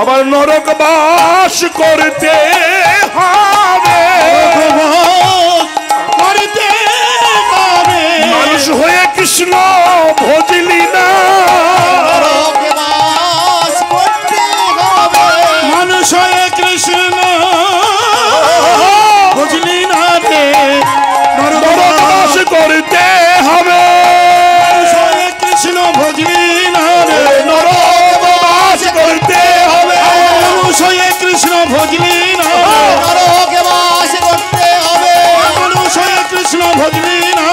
আবার নরক বাস করতে হবে, মানুষ হয়ে কৃষ্ণ ভজলি না, মানুষ হয়ে কৃষ্ণ ভজলি না রে, নরক বাস করতে হবে, মানুষ হয়ে কৃষ্ণ ভজলি না রে, নরক বাস করতে হবে, মানুষ হয়ে কৃষ্ণ ভজলি না, মানুষ হয়ে কৃষ্ণ ভজলি না,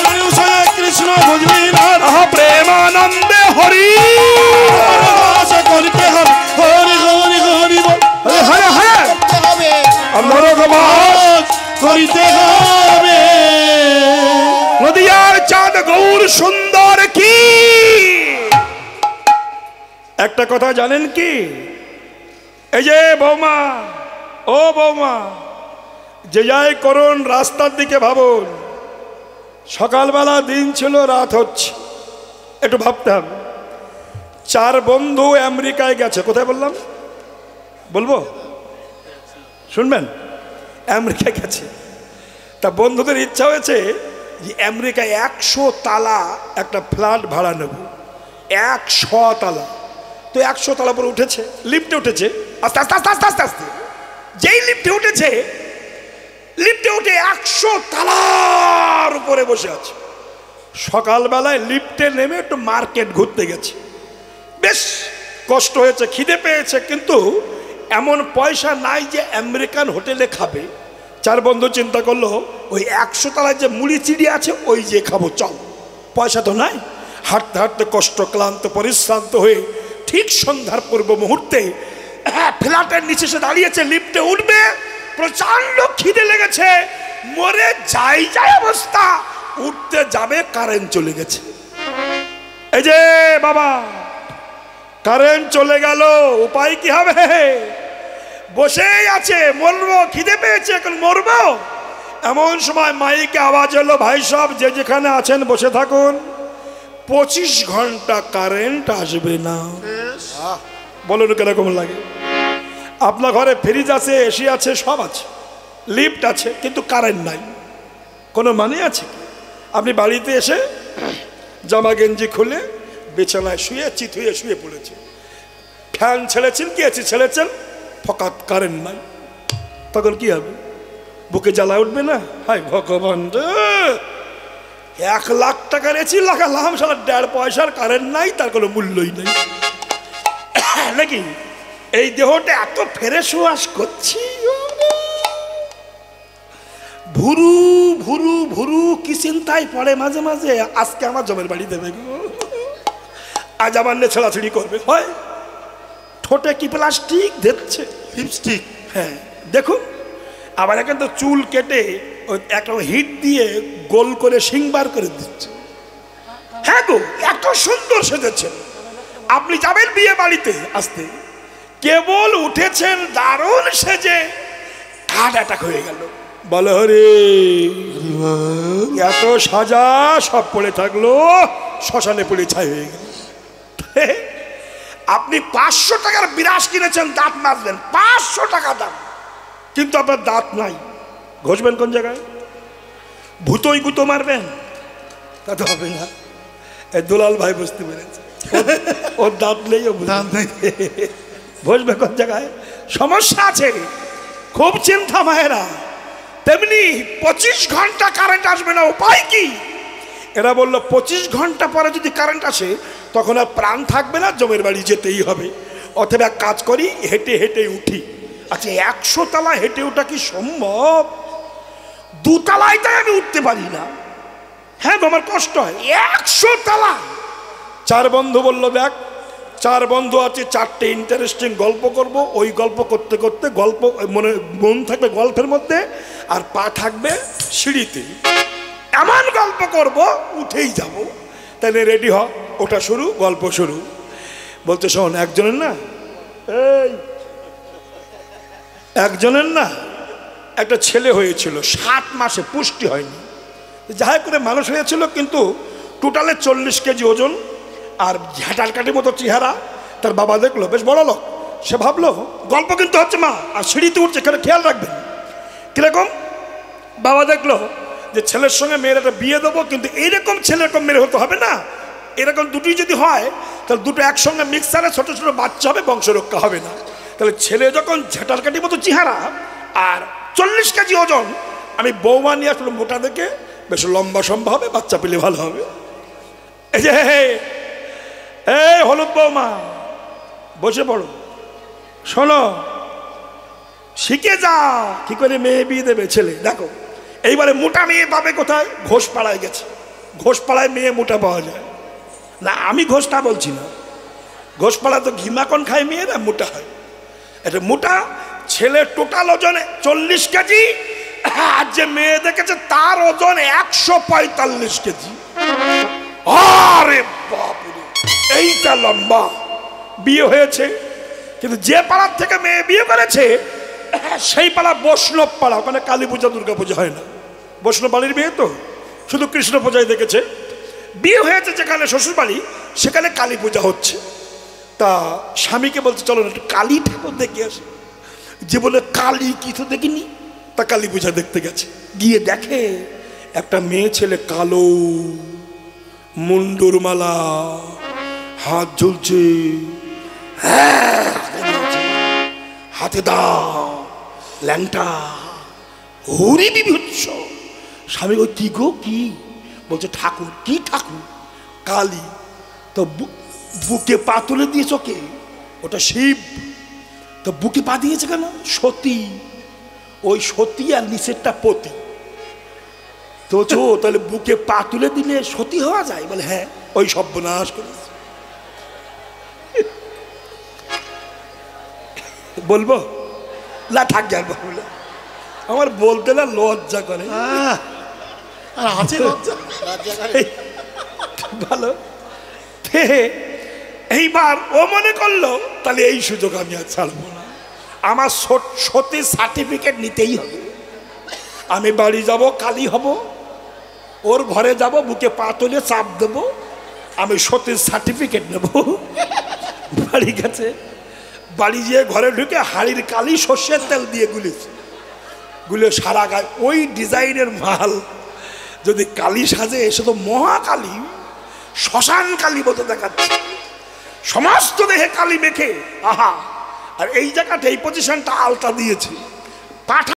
মানুষ হয়ে কৃষ্ণ ভজলি না, প্রেমানন্দে হরি করতে হবে, হরি হরি হরি বল, হরে হরে নরক বাস করিতে হবে। নদিয়ার চাঁদ গৌর সুন্দর কি একটা কথা জানেন কি? এই যে বৌমা, ও বৌমা, যে যাই করুন রাস্তার দিকে ভাবুন, সকালবেলা দিন ছিল, রাত হচ্ছে, একটু ভাবতে হবে। 4 বন্ধু আমেরিকায় গেছে, কোথায় বললাম বলবো, শুনবেন? আমেরিকায় গেছে। তা বন্ধুদের ইচ্ছা হয়েছে যে আমেরিকায় 100 তালা একটা ফ্ল্যাট ভাড়া নেব, 100 তালা। তো 100 তলা উপরে উঠেছে, লিফটে উঠেছে, আস্তে আস্তে আস্তে আস্তে আস্তে আস্তে যেই লিফটে উঠেছে, লিফটে উঠে 100 তলার উপরে বসে আছে। সকালবেলায় লিফটে নেমে একটু মার্কেট ঘুরতে গেছে, বেশ কষ্ট হয়েছে, খিদে পেয়েছে, কিন্তু এমন পয়সা নাই যে আমেরিকান হোটেলে খাবে। 4 বন্ধু চিন্তা করলো ওই 100 তলায় যে মুড়ি চিড়ি আছে ওই যে খাবো, চল। পয়সা তো নাই, হাঁটতে হাঁটতে কষ্ট ক্লান্ত পরিশ্রান্ত হয়ে ঠিক সন্ধ্যার পূর্ব মুহূর্তে ফ্ল্যাটের নিচে সে দাঁড়িয়েছে, লিফটে উঠবে, প্রচন্ড খিদে লেগেছে, মরে যাই যাই অবস্থা, উঠতে যাবে, কারেন্ট চলে গেছে। এই যে বাবা, কারেন্ট চলে গেল, উপায় কি হবে? বসেই আছে, মরবো, খিদে পেয়েছে, এখন মরবো। এমন সময় মাইকে আওয়াজ এলো, ভাই সব যে যেখানে আছেন বসে থাকুন, 25 ঘন্টা কারেন্ট আসবে না। বলুন কিরকম লাগে? আপনার ঘরে ফ্রিজ আছে, এসি আছে, সব আছে, লিফট আছে, কিন্তু কারেন্ট নাই, কোনো মানে আছে? আপনি বাড়িতে এসে জামা গেঞ্জি খুলে বিছানায় শুয়ে চিত হয়ে শুয়ে পড়েছে, ফ্যান ছেড়েছেন, কি আছে ছেড়েছেন, ফকাত কারেন্ট নাই, তখন কি হবে? বুকে জ্বালা উঠবে না? হায় ভগবান রে, 1 লাখ টাকার এসি লাগালাম, সারা 1.5 পয়সার কারেন্ট নাই, তার কোনো মূল্যই নেই নাকি? এই দেহটা এত ফ্রেশ ওয়াশ করছি, ভুরু ভুরু ভুরু কি চিন্তায় পড়ে মাঝে মাঝে, আজকে আমার জমের বাড়ি দেবে গো, আজ আমার নিয়ে ছেড়াছড়ি করবে, হয় ঠোঁটে কি প্লাস্টিক দিচ্ছে, লিপস্টিক, হ্যাঁ দেখুন, আবার এখন তো চুল কেটে ওই একটা হিট দিয়ে গোল করে সিংবার করে দিচ্ছে। হ্যাঁ গো, এত সুন্দর সেজেছেন, আপনি যাবেন বিয়ে বাড়িতে, আসতে কেবল উঠেছেন দারুণ সেজে, হার্ট অ্যাটাক হয়ে গেল, বলে হরে এত সাজা সব পড়ে থাকলো, শ্মশানে পড়ে ছাই হয়ে গেল। আপনি 500 টাকার বিরাস কিনেছেন, দাঁত মাজবেন, 500 টাকা দাম, কিন্তু আপনার দাঁত নাই, ঘষবেন কোন জায়গায়? ভূতই গুতো মারবেন, তা তো হবে না। এই দুলাল ভাই বুঝতে পেরেছে, ওর দাঁত নেই, ও ঘষবে কোন জায়গায়? সমস্যা আছে, খুব চিন্তা মায়েরা। তেমনি 25 ঘন্টা কারেন্ট আসবে না, উপায় কি? এরা বললো 25 ঘন্টা পরে যদি কারেন্ট আসে তখন আর প্রাণ থাকবে না, জমের বাড়ি যেতেই হবে, অথবা কাজ করি, হেঁটে হেঁটে উঠি। আচ্ছা 100 তলা হেঁটে ওঠা কি সম্ভব? 2 তলায় তাই আমি উঠতে পারি না, হ্যাঁ আমার কষ্ট হয়, 100 তলা। 4 বন্ধু বললো দেখ, 4 বন্ধু আছে, 4টে ইন্টারেস্টিং গল্প করব, ওই গল্প করতে করতে গল্প মন থাকবে গল্পের মধ্যে, আর পা থাকবে সিঁড়িতে, এমন গল্প করব উঠেই যাব। তাহলে রেডি হ, ওটা শুরু, গল্প শুরু। বলতে শোন, একজনের না একটা ছেলে হয়েছিল, 7 মাসে, পুষ্টি হয়নি, যাই করে মানুষ হয়েছিল, কিন্তু টোটালে 40 কেজি ওজন, আর ঝাঁটার কাটির মতো চেহারা। তার বাবা দেখলো, বেশ বড় লোক, সে ভাবলো গল্প কিন্তু হচ্ছে মা, আর সিঁড়িতে উঠছে, এখানে খেয়াল রাখবেন। কিরকম? বাবা দেখলো যে ছেলের সঙ্গে মেয়ের একটা বিয়ে দেবো, কিন্তু এইরকম ছেলে এরকম মেয়ে হতে হবে না, এরকম দুটোই যদি হয় তাহলে দুটো একসঙ্গে মিক্সারে ছোট ছোট বাচ্চা হবে, বংশ রক্ষা হবে না। তাহলে ছেলে যখন ঝাঁটার কাটির মতো চেহারা আর 40 কেজি ওজন, আমি বৌমা নিয়ে আসলে মোটা দেখে বেশ লম্বা সম্ভব হবে, বাচ্চা পেলে ভালো হবে। এই যে এই হলুদ বৌমা, বসে পড়ো, শোনো, শিখে যাও কি করে মেয়ে বিয়ে দেবে ছেলে। দেখো এইবারে মোটা মেয়ে পাবে কোথায়? ঘোষপাড়ায় গেছে, ঘোষপাড়ায় মেয়ে মোটা পাওয়া যায় না। আমি ঘোষটা বলছি না, ঘোষপাড়া তো ঘিমাকন খায় মেয়েরা, মোটা হয়। এটা মোটা ছেলে, টোটাল ওজনে 40 কেজি, আর যে মেয়ে দেখেছে তার ওজন 145 কেজি। আরে বাপরে, এইটা লম্বা। বিয়ে হয়েছে, কিন্তু যে পাড়ার থেকে মেয়ে বিয়ে করেছে সেই পাড়া বৈষ্ণব পাড়া, ওখানে কালী পূজা দুর্গা পূজা হয় না, বৈষ্ণব বাড়ির মেয়ে তো শুধু কৃষ্ণ পূজায় দেখেছে। বিয়ে হয়েছে যেখানে শ্বশুর বাড়ি, সেখানে কালী পূজা হচ্ছে। তা স্বামীকে বলছে চলো একটু কালী ঠাকুর দেখে আসে। যে বলে কালী কিছু দেখিনি, তা কালী পূজা দেখতে গেছে। গিয়ে দেখে একটা মেয়ে ছেলে, কালো, মুন্ডুর মালা, হাত ঝুলছে, হ্যাঁ, হাতে দাও ল্যাংটা হরি বিভৎস। স্বামী ওই কি গো কি? বলছে ঠাকুর। কি ঠাকুর? কালী। তো বুকে পা তুলে দিয়েছ কে? ওটা শিব। তো বুকে পা দিয়েছে কেন? সতী। ওই সতী আর নিচেরটা পতি। তো তাহলে বুকে পা তুলে দিলে সতী হওয়া যায়? বলে হ্যাঁ। ওই সর্বনাশ করেছে। বলবো না? থাক যার বাবুলা, আমার বলতে না লজ্জা করে। আর আছে লজ্জা। ভালো। এইবার ও মনে করলো তাহলে এই সুযোগ আমি আর ছাড়বো না, আমার সত্যি সার্টিফিকেট নিতেই হবে। আমি বাড়ি যাব, কালী হব, ওর ঘরে যাব, বুকে পা তুলে চাপ দেবো, আমি সত্যির সার্টিফিকেট নেব। বাড়ি গেছে, বাড়ি গিয়ে ঘরে ঢুকে হাড়ির কালি সর্ষের তেল দিয়ে গুলেছে। গুলে সারা গায়ে ওই ডিজাইনের মাল। যদি কালী সাজে এসে তো মহাকালী, শ্মশান কালী মতো দেখাচ্ছে, সমস্ত দেহে কালী মেখে। আহা, আর এই জায়গাটা এই পজিশনটা আলতা দিয়েছে। পাঠা